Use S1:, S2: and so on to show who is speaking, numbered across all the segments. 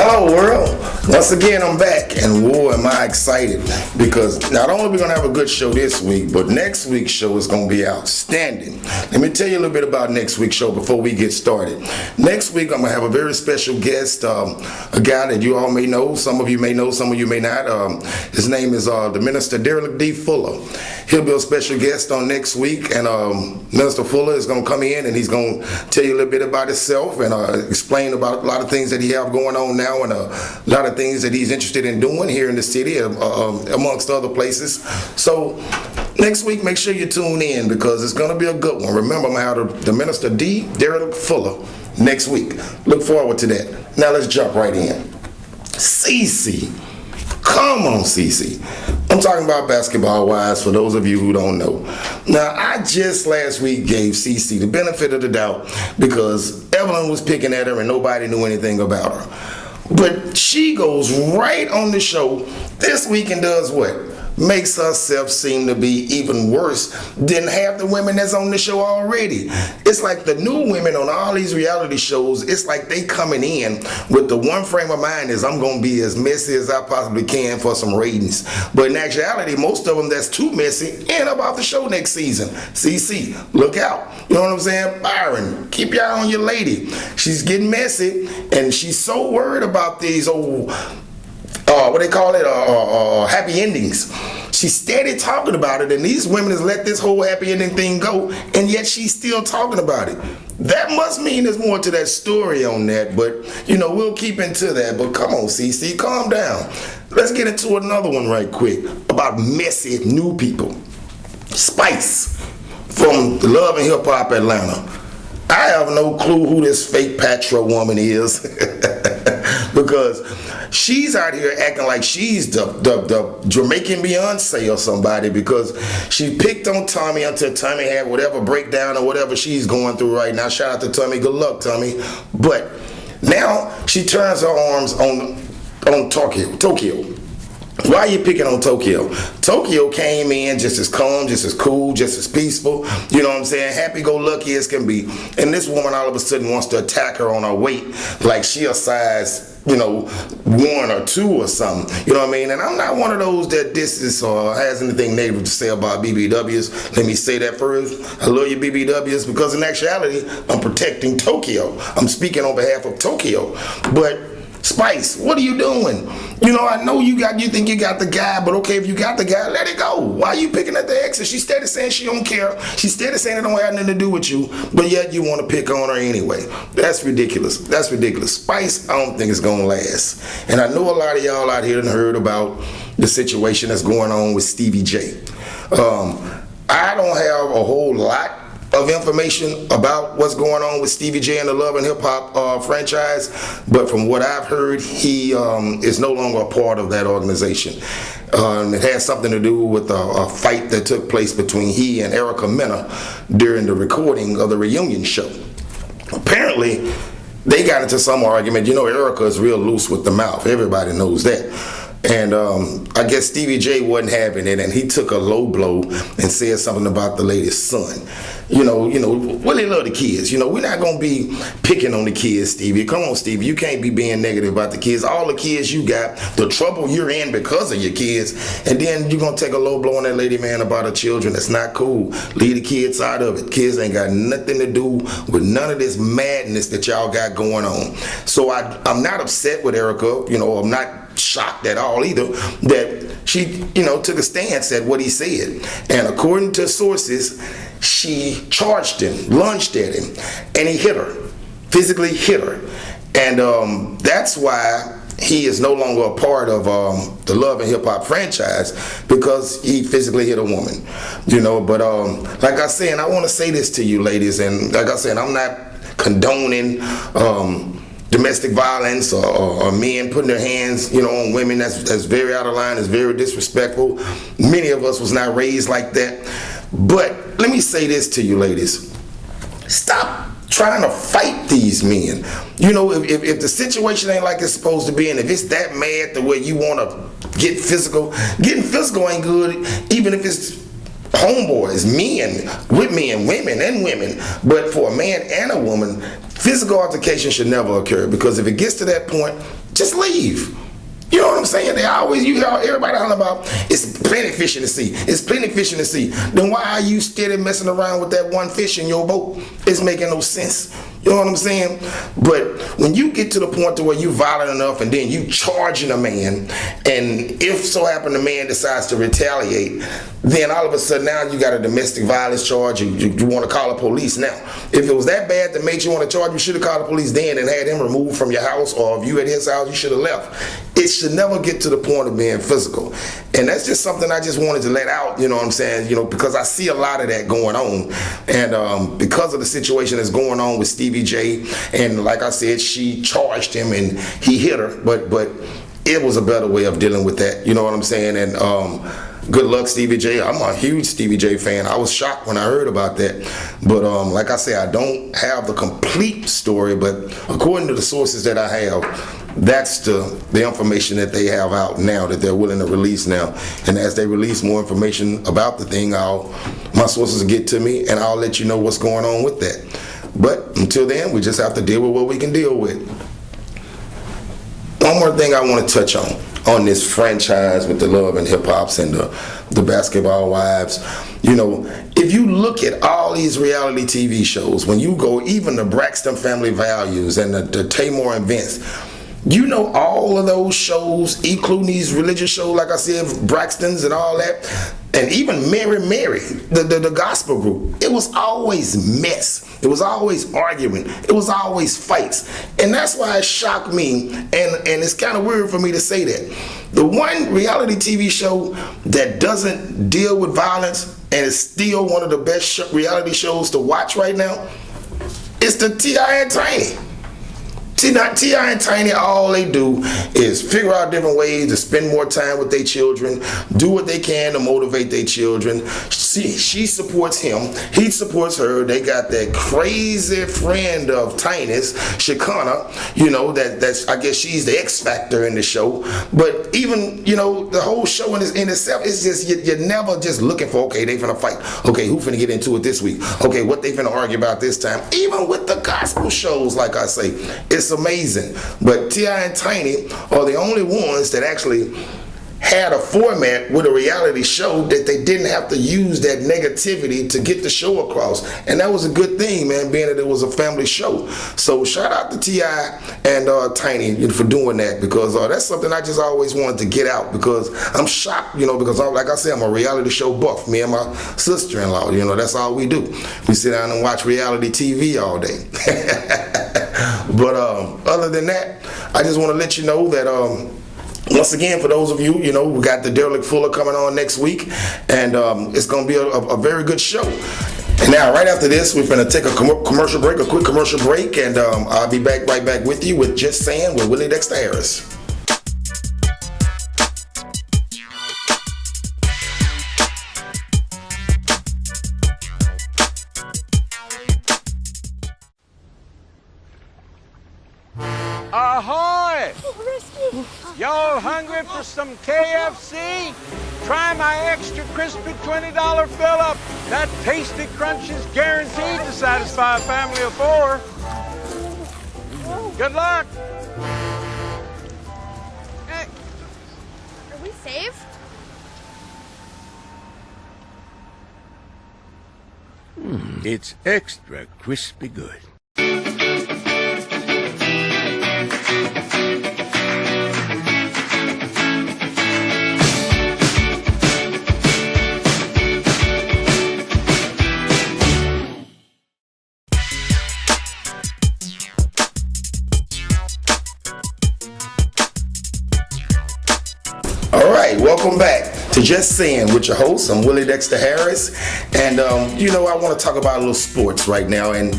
S1: Hello world, once again I'm back, and whoa am I excited, because not only are we going to have a good show this week, but next week's show is going to be outstanding. Let me tell you a little bit about next week's show before we get started. Next week I'm going to have a very special guest, a guy that you all may know, some of you may know, some of you may not. His name is the Minister Derek D. Fuller. He'll be a special guest on next week, and Minister Fuller is going to come in and he's going to tell you a little bit about himself and explain about a lot of things that he have going on now, and a lot of things that he's interested in doing here in the city, amongst other places. So next week, make sure you tune in, because it's going to be a good one. Remember, I'm going to have the Minister D. Derek Fuller next week. Look forward to that. Now let's jump right in. Cece. Come on, Cece. I'm talking about basketball wise for those of you who don't know. Now, I just last week gave Cece the benefit of the doubt because Evelyn was picking at her and nobody knew anything about her. But she goes right on the show this week and does what? Makes herself seem to be even worse than half the women that's on the show already. It's like the new women on all these reality shows, it's like they coming in with the one frame of mind is, I'm going to be as messy as I possibly can for some ratings. But in actuality, most of them that's too messy end up off the show next season. CC, look out. You know what I'm saying? Byron, keep your eye on your lady. She's getting messy, and she's so worried about these old what they call it, happy endings. She's steady talking about it, and these women has let this whole happy ending thing go, and yet she's still talking about it. That must mean there's more to that story on that, but you know, we'll keep into that. But come on, CC, calm down. Let's get into another one right quick about messy new people. Spice from Love and Hip Hop Atlanta. I have no clue who this fake Patra woman is because she's out here acting like she's the Jamaican Beyonce or somebody, because she picked on Tommy until Tommy had whatever breakdown or whatever she's going through right now. Shout out to Tommy. Good luck, Tommy. But now she turns her arms on Tokyo. Why are you picking on Tokyo? Tokyo came in just as calm, just as cool, just as peaceful, you know what I'm saying, happy-go-lucky as can be. And this woman all of a sudden wants to attack her on her weight like she a size, 1 or 2 or something, you know what I mean? And I'm not one of those that disses or has anything negative to say about BBWs. Let me say that first. I love you, BBWs, because in actuality, I'm protecting Tokyo. I'm speaking on behalf of Tokyo. But Spice, what are you doing? I know you think you got the guy, but okay, if you got the guy, let it go. Why are you picking at the ex? She's steady saying she don't care. She's steady saying it don't have nothing to do with you, but yet you want to pick on her anyway. That's ridiculous. That's ridiculous. Spice, I don't think it's going to last. And I know a lot of y'all out here done heard about the situation that's going on with Stevie J. I don't have a whole lot of information about what's going on with Stevie J and the Love and Hip Hop franchise, but from what I've heard, he is no longer a part of that organization. It has something to do with a fight that took place between he and Erica Mena during the recording of the reunion show. Apparently, they got into some argument. Erica is real loose with the mouth. Everybody knows that. And I guess Stevie J wasn't having it, and he took a low blow and said something about the lady's son. Willie love the kids. We're not going to be picking on the kids, Stevie. Come on, Stevie. You can't be being negative about the kids. All the kids you got, the trouble you're in because of your kids, and then you're going to take a low blow on that lady, man, about her children. That's not cool. Leave the kids out of it. Kids ain't got nothing to do with none of this madness that y'all got going on. So I'm not upset with Erica. I'm not shocked at all either that she took a stance at what he said, and according to sources, she charged him, lunged at him, and he hit her, physically hit her, and that's why he is no longer a part of the Love and Hip Hop franchise, because he physically hit a woman. But like I said, I want to say this to you ladies, and like I said, I'm not condoning domestic violence or men putting their hands, on women. That's very out of line. It's very disrespectful. Many of us was not raised like that. But let me say this to you, ladies. Stop trying to fight these men. If the situation ain't like it's supposed to be, and if it's that mad the way you want to get physical, getting physical ain't good, even if it's homeboys, men, with men, women, and women. But for a man and a woman, physical altercation should never occur, because if it gets to that point, just leave. You know what I'm saying? They always, you hear everybody talking about, it's plenty fish in the sea. It's plenty fish in the sea. Then why are you steady messing around with that one fish in your boat? It's making no sense. You know what I'm saying? But when you get to the point to where you violent enough and then you charging a man, and if so happen the man decides to retaliate, then all of a sudden now you got a domestic violence charge. You want to call the police now. If it was that bad that made you want to charge, you should have called the police then and had him removed from your house, or if you at his house, you should have left. It should never get to the point of being physical. And that's just something I just wanted to let out, you know what I'm saying? You know, because I see a lot of that going on. And because of the situation that's going on with Stevie J, and like I said, she charged him and he hit her, but it was a better way of dealing with that, you know what I'm saying? And good luck, Stevie J. I'm a huge Stevie J fan. I was shocked when I heard about that. But like I said, I don't have the complete story, but according to the sources that I have, that's the information that they have out now, that they're willing to release now. And as they release more information about the thing, my sources will get to me, and I'll let you know what's going on with that. But until then, we just have to deal with what we can deal with. One more thing I want to touch on this franchise with the Love and Hip Hops and the Basketball Wives. You know, if you look at all these reality TV shows, when you go, even the Braxton Family Values and the Tamar and Vince, you know, all of those shows, including these religious shows, like I said, Braxton's and all that, and even Mary, the gospel group, it was always mess. It was always arguing. It was always fights. And that's why it shocked me, and it's kind of weird for me to say that. The one reality TV show that doesn't deal with violence and is still one of the best reality shows to watch right now is the T.I. and Tiny. T.I. and Tiny, all they do is figure out different ways to spend more time with their children, do what they can to motivate their children. She supports him, he supports her. They got that crazy friend of Tiny's, Shakana, you know, that's I guess she's the X factor in the show. But even, you know, the whole show in itself, it's just, you're never just looking for, okay, they finna fight. Okay, who finna get into it this week? Okay, what they finna argue about this time? Even with the gospel shows, like I say, it's amazing. But T.I. and Tiny are the only ones that actually had a format with a reality show that they didn't have to use that negativity to get the show across. And that was a good thing, man, being that it was a family show. So shout out to T.I. and Tiny for doing that, because that's something I just always wanted to get out, because I'm shocked, you know, because like I said, I'm a reality show buff. Me and my sister-in-law, you know, that's all we do. We sit down and watch reality TV all day. But other than that, I just want to let you know that once again, for those of you, you know, we got the Derelict Fuller coming on next week, and it's going to be a very good show. And now, right after this, we're going to take a commercial break, a quick commercial break, and I'll be right back with you with Just Saying with Willie Dexter Harris.
S2: Ahoy! Y'all hungry for some KFC? Try my extra crispy $20 fill-up. That tasty crunch is guaranteed to satisfy a family of 4. Good luck.
S3: Are we safe?
S4: It's extra crispy good.
S1: Welcome back to Just Saying with your host. I'm Willie Dexter Harris, and you know, I want to talk about a little sports right now. And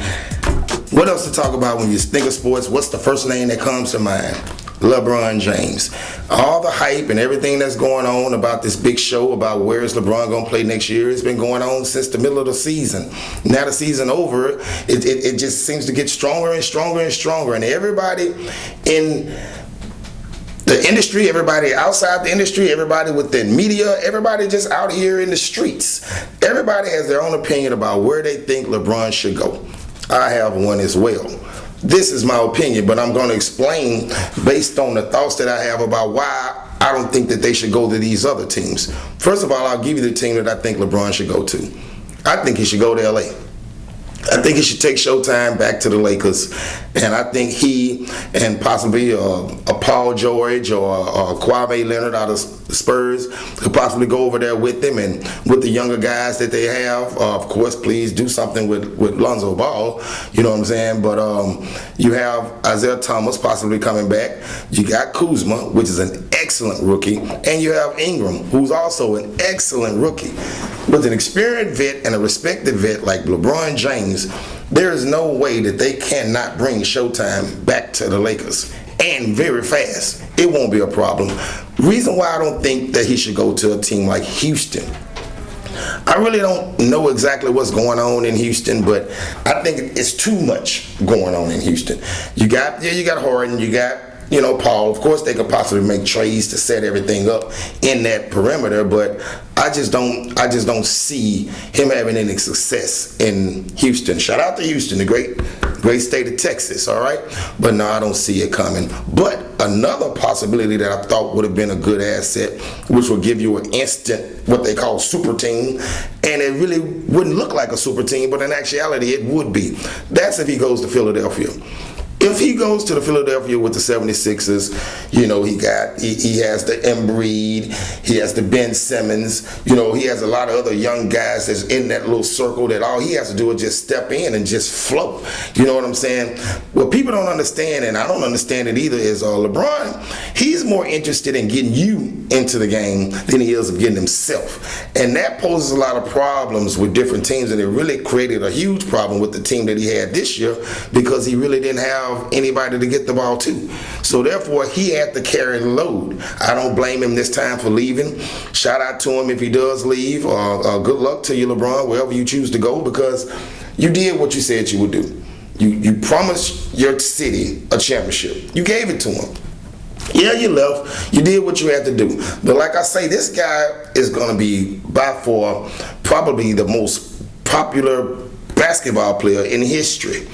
S1: what else to talk about when you think of sports? What's the first name that comes to mind? LeBron James. All the hype and everything that's going on about this big show about where is LeBron going to play next year, it's been going on since the middle of the season. Now the season over, it just seems to get stronger and stronger and stronger, and everybody in the industry, everybody outside the industry, everybody within media, everybody just out here in the streets, everybody has their own opinion about where they think LeBron should go. I have one as well. This is my opinion, but I'm going to explain based on the thoughts that I have about why I don't think that they should go to these other teams. First of all, I'll give you the team that I think LeBron should go to. I think he should go to LA. I think he should take Showtime back to the Lakers, and I think he and possibly a Paul George or Kawhi Leonard out of Spurs could possibly go over there with them, and with the younger guys that they have, of course, please do something with Lonzo Ball. You know what I'm saying? But you have Isaiah Thomas possibly coming back. You got Kuzma, which is an excellent rookie, and you have Ingram, who's also an excellent rookie. With an experienced vet and a respected vet like LeBron James, there is no way that they cannot bring Showtime back to the Lakers, and very fast. It won't be a problem. Reason why I don't think that he should go to a team like Houston. I really don't know exactly what's going on in Houston, but I think it's too much going on in Houston. You got Harden, you got Paul. Of course, they could possibly make trades to set everything up in that perimeter, but I just don't see him having any success in Houston. Shout out to Houston, the great state of Texas, all right? But no, I don't see it coming. But another possibility that I thought would have been a good asset, which will give you an instant, what they call super team, and it really wouldn't look like a super team, but in actuality, it would be. That's if he goes to Philadelphia. If he goes to the Philadelphia with the 76ers, he has the Embiid, he has the Ben Simmons, he has a lot of other young guys that's in that little circle that all he has to do is just step in and just float. You know what I'm saying? What people don't understand, and I don't understand it either, is LeBron, he's more interested in getting you into the game than he is of getting himself. And that poses a lot of problems with different teams, and it really created a huge problem with the team that he had this year because he really didn't have anybody to get the ball to. So therefore, he had to carry the load. I don't blame him this time for leaving. Shout out to him if he does leave. Good luck to you, LeBron, wherever you choose to go, because you did what you said you would do. You promised your city a championship. You gave it to him. Yeah, you left. You did what you had to do. But like I say, this guy is going to be by far probably the most popular basketball player in history.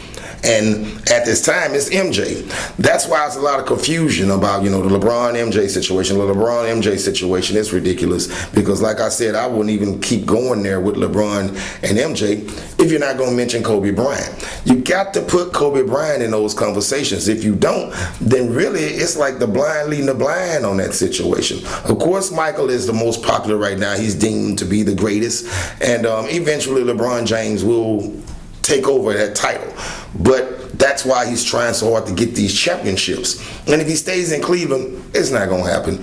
S1: And at this time, it's MJ. That's why there's a lot of confusion about, the LeBron-MJ situation. The LeBron-MJ situation is ridiculous because, like I said, I wouldn't even keep going there with LeBron and MJ if you're not going to mention Kobe Bryant. You got to put Kobe Bryant in those conversations. If you don't, then really it's like the blind leading the blind on that situation. Of course, Michael is the most popular right now. He's deemed to be the greatest. And eventually LeBron James will take over that title. But that's why he's trying so hard to get these championships. And if he stays in Cleveland, it's not going to happen.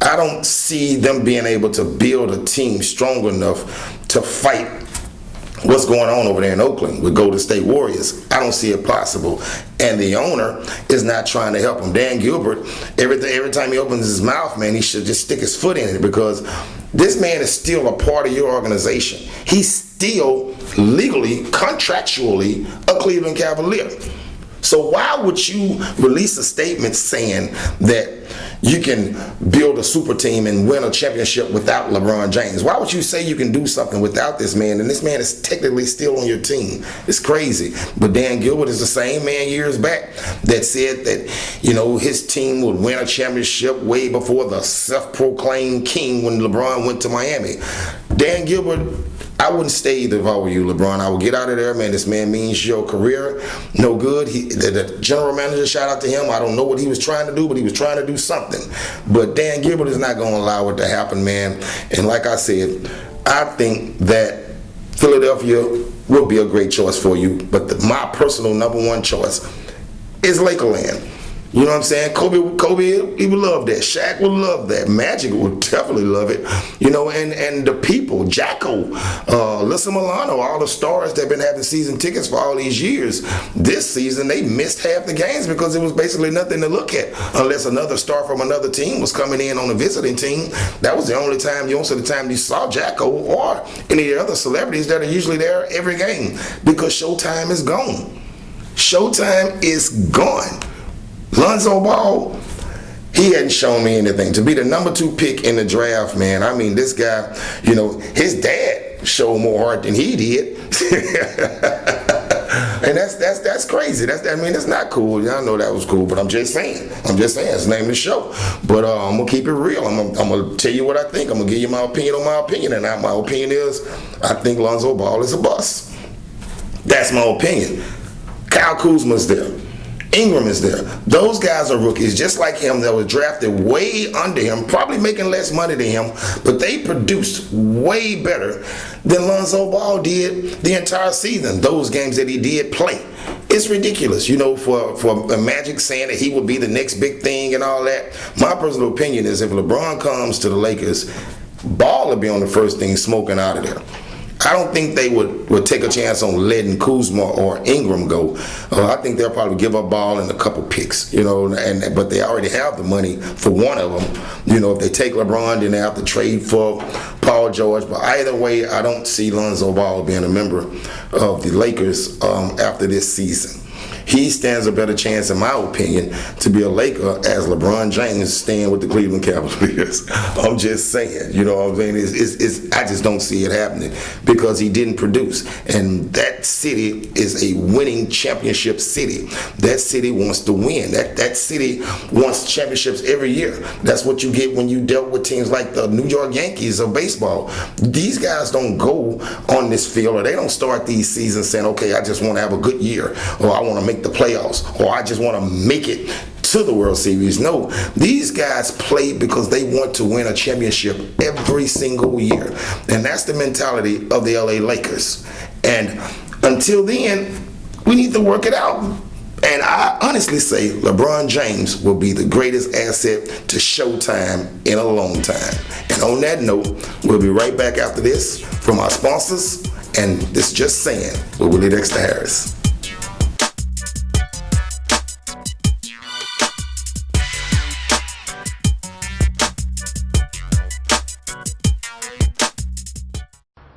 S1: I don't see them being able to build a team strong enough to fight what's going on over there in Oakland with Golden State Warriors. I don't see it possible. And the owner is not trying to help him. Dan Gilbert, every time he opens his mouth, man, he should just stick his foot in it because this man is still a part of your organization. He's still legally, contractually, a Cleveland Cavalier. So why would you release a statement saying that you can build a super team and win a championship without LeBron James? Why would you say you can do something without this man? And this man is technically still on your team. It's crazy. But Dan Gilbert is the same man years back that said that, his team would win a championship way before the self-proclaimed king when LeBron went to Miami. Dan Gilbert, I wouldn't stay either if I were you, LeBron. I would get out of there, man. This man means your career no good. The general manager, shout out to him. I don't know what he was trying to do, but he was trying to do something. But Dan Gilbert is not going to allow it to happen, man. And like I said, I think that Philadelphia would be a great choice for you. But my personal number one choice is Lakerland. You know what I'm saying? Kobe, he would love that. Shaq would love that. Magic would definitely love it. And the people, Jacko, Alyssa Milano, all the stars that have been having season tickets for all these years. This season, they missed half the games because it was basically nothing to look at unless another star from another team was coming in on a visiting team. That was the only time, most of the time you saw Jacko or any of the other celebrities that are usually there every game because Showtime is gone. Showtime is gone. Lonzo Ball, he hadn't shown me anything. To be the number 2 pick in the draft, man, I mean, this guy, his dad showed more heart than he did. And that's crazy. I mean, it's not cool. Y'all know that was cool, but I'm just saying. It's the name of the show. But I'm gonna keep it real. I'm gonna tell you what I think. I'm gonna give you my opinion on my opinion, and my opinion is I think Lonzo Ball is a bust. That's my opinion. Kyle Kuzma's there. Ingram is there. Those guys are rookies just like him that was drafted way under him, probably making less money than him, but they produced way better than Lonzo Ball did the entire season, those games that he did play. It's ridiculous, you know, for Magic saying that he would be the next big thing and all that. My personal opinion is if LeBron comes to the Lakers, Ball will be on the first thing smoking out of there. I don't think they would take a chance on letting Kuzma or Ingram go. I think they'll probably give up Ball and a couple picks, you know, but they already have the money for one of them. You know, if they take LeBron, then they have to trade for Paul George. But either way, I don't see Lonzo Ball being a member of the Lakers after this season. He stands a better chance, in my opinion, to be a Laker as LeBron James staying with the Cleveland Cavaliers. I'm just saying, you know what I mean? I just don't see it happening because he didn't produce. And that city is a winning championship city. That city wants to win. That city wants championships every year. That's what you get when you dealt with teams like the New York Yankees of baseball. These guys don't go on this field, or they don't start these seasons saying, okay, I just want to have a good year, or I want to make the playoffs, or I just want to make it to the World Series. No, these guys play because they want to win a championship every single year. And that's the mentality of the LA Lakers. And until then, we need to work it out. And I honestly say LeBron James will be the greatest asset to Showtime in a long time. And on that note, we'll be right back after this from our sponsors. And this is Just Saying with Willie Dexter Harris.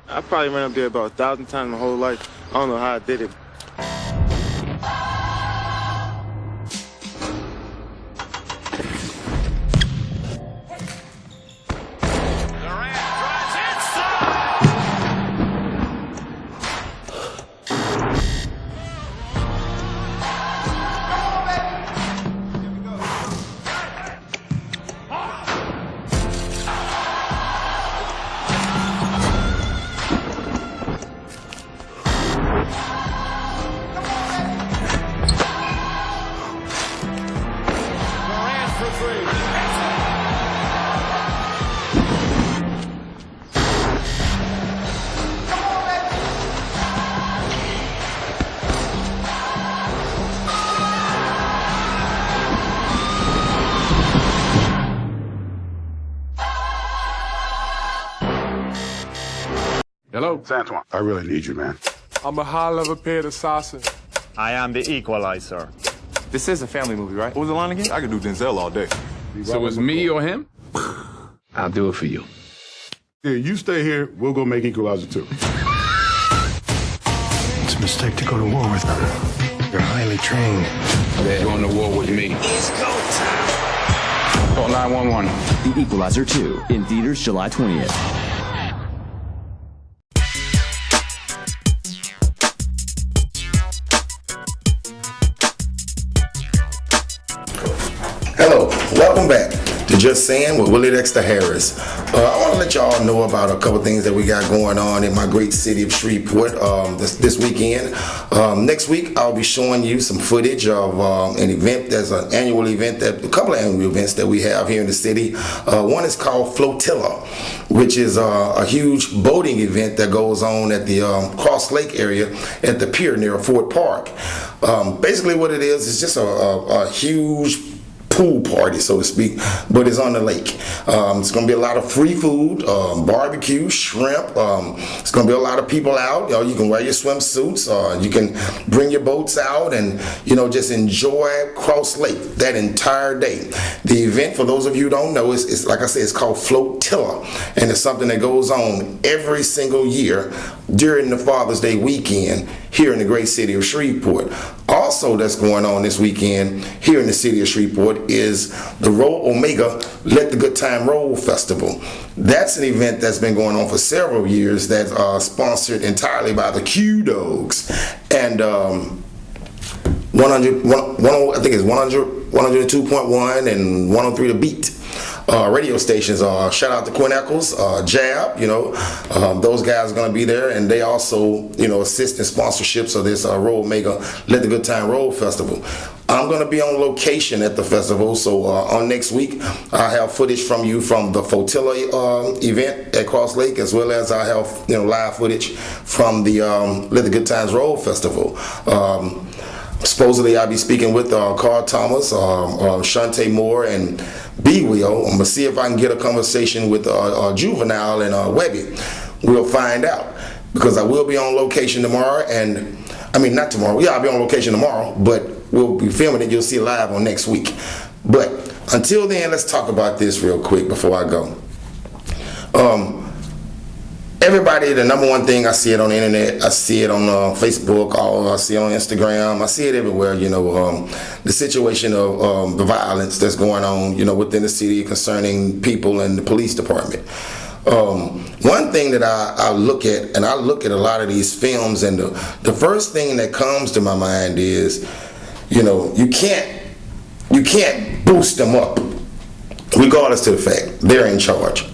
S3: I probably ran up there about 1,000 times my whole life. I don't know how I did it.
S5: Hello?
S6: Santuan, I really need you, man.
S5: I'm a high-level paid assassin.
S7: I am the equalizer.
S3: This is a family movie, right? What was the line again? I could do Denzel all day.
S5: So it's me or him? I'll do it for you.
S6: Yeah, you stay here, we'll go make Equalizer 2.
S8: It's a mistake to go to war with them. You're highly trained.
S5: They're going to war with me. It's go time. Call 911.
S9: The Equalizer 2, in theaters July 20th.
S1: Hello, welcome back to Just Saying with Willie Dexter Harris. I want to let y'all know about a couple things that we got going on in my great city of Shreveport this weekend. Next week, I'll be showing you some footage of an event. There's an annual event, a couple of annual events that we have here in the city. One is called Flotilla, which is a huge boating event that goes on at the Cross Lake area at the pier near Fort Park. Basically what it is just a huge pool party, so to speak, but it's on the lake. It's going to be a lot of free food, barbecue, shrimp. It's going to be a lot of people out. You can wear your swimsuits. You can bring your boats out and, just enjoy Cross Lake that entire day. The event, for those of you who don't know, is like I said, it's called Flotilla, and it's something that goes on every single year during the Father's Day weekend here in the great city of Shreveport. Also that's going on this weekend here in the city of Shreveport is the Roll Omega Let the Good Time Roll Festival. That's an event that's been going on for several years that's sponsored entirely by the Q-Dogs. And 102.1 and 103 The Beat. Radio stations. Shout out to Quinn Eccles, Jab, those guys are going to be there, and they also, assist in sponsorships of this Roll Omega Let the Good Time Roll Festival. I'm going to be on location at the festival, so on next week I have footage from you from the Flotilla event at Cross Lake, as well as I have live footage from the Let the Good Times Roll Festival. Supposedly I'll be speaking with Carl Thomas, Shante Moore, and B-Will. I'm going to see if I can get a conversation with Juvenile and Webby. We'll find out, because I will be on location tomorrow, and not tomorrow. Yeah, I'll be on location tomorrow, but we'll be filming it. You'll see it live on next week. But until then, let's talk about this real quick before I go. Everybody, the number one thing, I see it on the internet, I see it on Facebook, I see it on Instagram, I see it everywhere, the situation of the violence that's going on, within the city concerning people and the police department. One thing that I look at, and I look at a lot of these films, and the first thing that comes to my mind is, you can't boost them up, regardless to the fact they're in charge.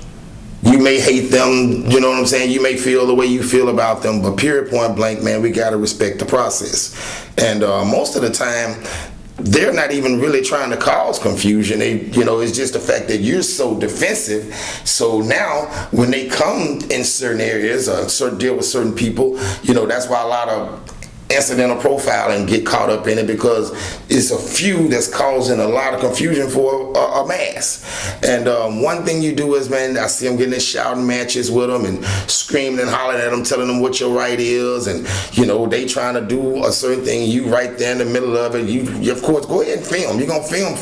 S1: You may hate them, you know what I'm saying? You may feel the way you feel about them, but period, point blank, man, we got to respect the process. And most of the time, they're not even really trying to cause confusion. It's just the fact that you're so defensive. So now, when they come in certain areas or deal with certain people, that's why a lot of incidental profiling get caught up in it, because it's a few that's causing a lot of confusion for a mass. And one thing you do is, man, I see them getting in shouting matches with them and screaming and hollering at them, telling them what your right is, and they trying to do a certain thing, you right there in the middle of it. You of course, go ahead and film. You're gonna film,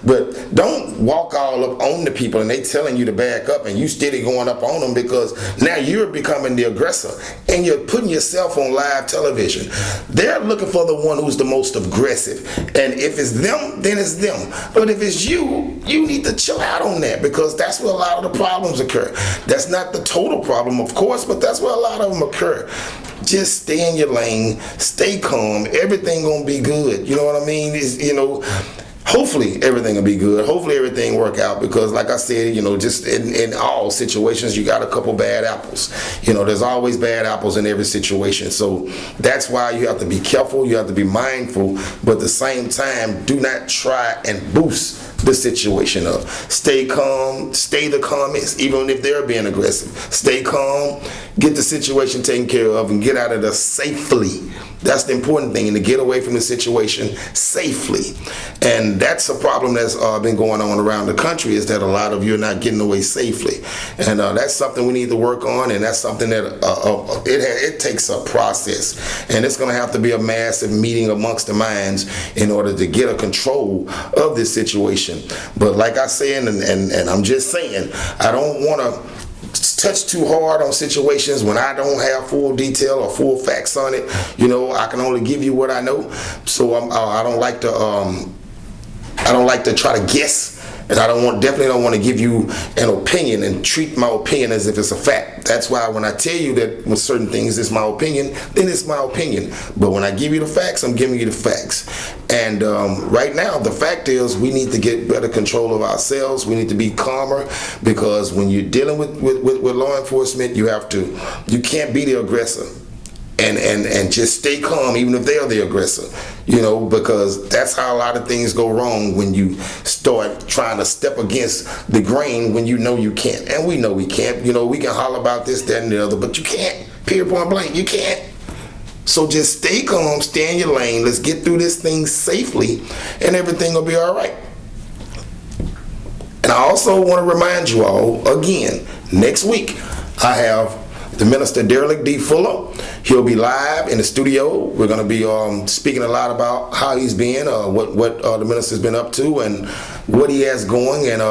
S1: but don't walk all up on the people and they telling you to back up and you steady going up on them, because now you're becoming the aggressor and you're putting yourself on live television. They're looking for the one who's the most aggressive, and if it's them, then it's them. But if it's you need to chill out on that, because that's where a lot of the problems occur. That's not the total problem, of course, but that's where a lot of them occur. Just stay in your lane, stay calm, everything gonna be good. You know what I mean? Hopefully everything will be good. Hopefully everything work out, because like I said, just in all situations, you got a couple bad apples. There's always bad apples in every situation. So that's why you have to be careful, you have to be mindful, but at the same time, do not try and boost the situation up. Stay calm, stay the calmest, even if they're being aggressive. Stay calm, get the situation taken care of, and get out of there safely. That's the important thing, and to get away from the situation safely. And that's a problem that's been going on around the country, is that a lot of you are not getting away safely. And that's something we need to work on, and that's something that it takes a process. And it's going to have to be a massive meeting amongst the minds in order to get a control of this situation. But like I said, and I'm just saying, I don't want to touch too hard on situations when I don't have full detail or full facts on it. I can only give you what I know. So I don't like to try to guess, and I definitely don't want to give you an opinion and treat my opinion as if it's a fact. That's why when I tell you that with certain things it's my opinion, then it's my opinion. But when I give you the facts, I'm giving you the facts. And right now, the fact is, we need to get better control of ourselves. We need to be calmer, because when you're dealing with law enforcement, you can't be the aggressor. And just stay calm, even if they are the aggressor, because that's how a lot of things go wrong when you start trying to step against the grain when you know you can't. And we know we can't. We can holler about this, that, and the other, but you can't. Period, point blank, you can't. So just stay calm, stay in your lane. Let's get through this thing safely, and everything will be all right. And I also want to remind you all, again, next week I have the Minister Derrick D. Fuller. He'll be live in the studio. We're going to be speaking a lot about how he's been, what the minister's been up to, and what he has going, and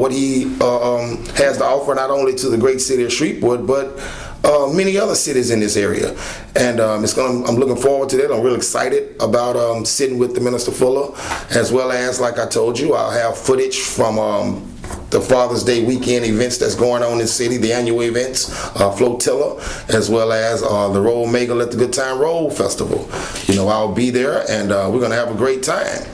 S1: what he has to offer, not only to the great city of Shreveport, but many other cities in this area. And I'm looking forward to that. I'm really excited about sitting with the Minister Fuller, as well as, like I told you, I'll have footage from the Father's Day weekend events that's going on in the city, the annual events, Flotilla, as well as the Roll Mega Let the Good Time Roll Festival. You know, I'll be there, and we're going to have a great time.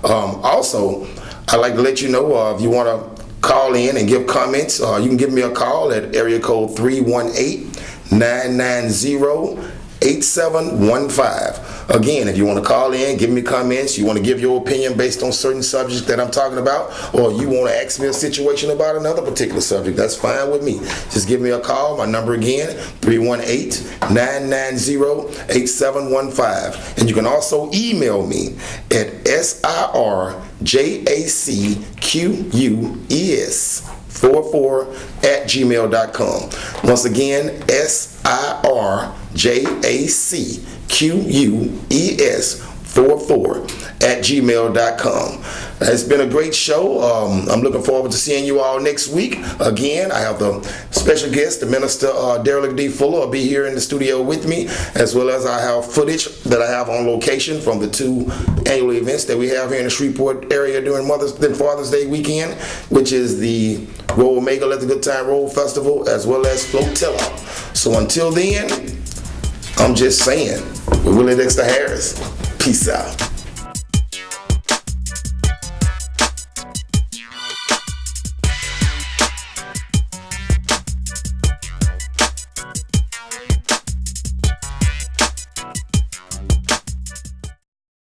S1: Also, I'd like to let you know, if you want to call in and give comments, you can give me a call at area code 318-990-8715. Again, if you want to call in, give me comments, you want to give your opinion based on certain subjects that I'm talking about, or you want to ask me a situation about another particular subject, that's fine with me. Just give me a call. My number again, 318-990-8715. And you can also email me at sirjacques44@gmail.com. Once again, sirjacques44@gmail.com. It's been a great show. I'm looking forward to seeing you all next week. Again, I have the special guest, the Minister Derrick D. Fuller, will be here in the studio with me, as well as I have footage that I have on location from the 2 annual events that we have here in the Shreveport area during Father's Day weekend, which is the Roll Mega Let the Good Time Roll Festival, as well as Flotilla. So until then, I'm just saying, with Willie Dexter Harris, peace out.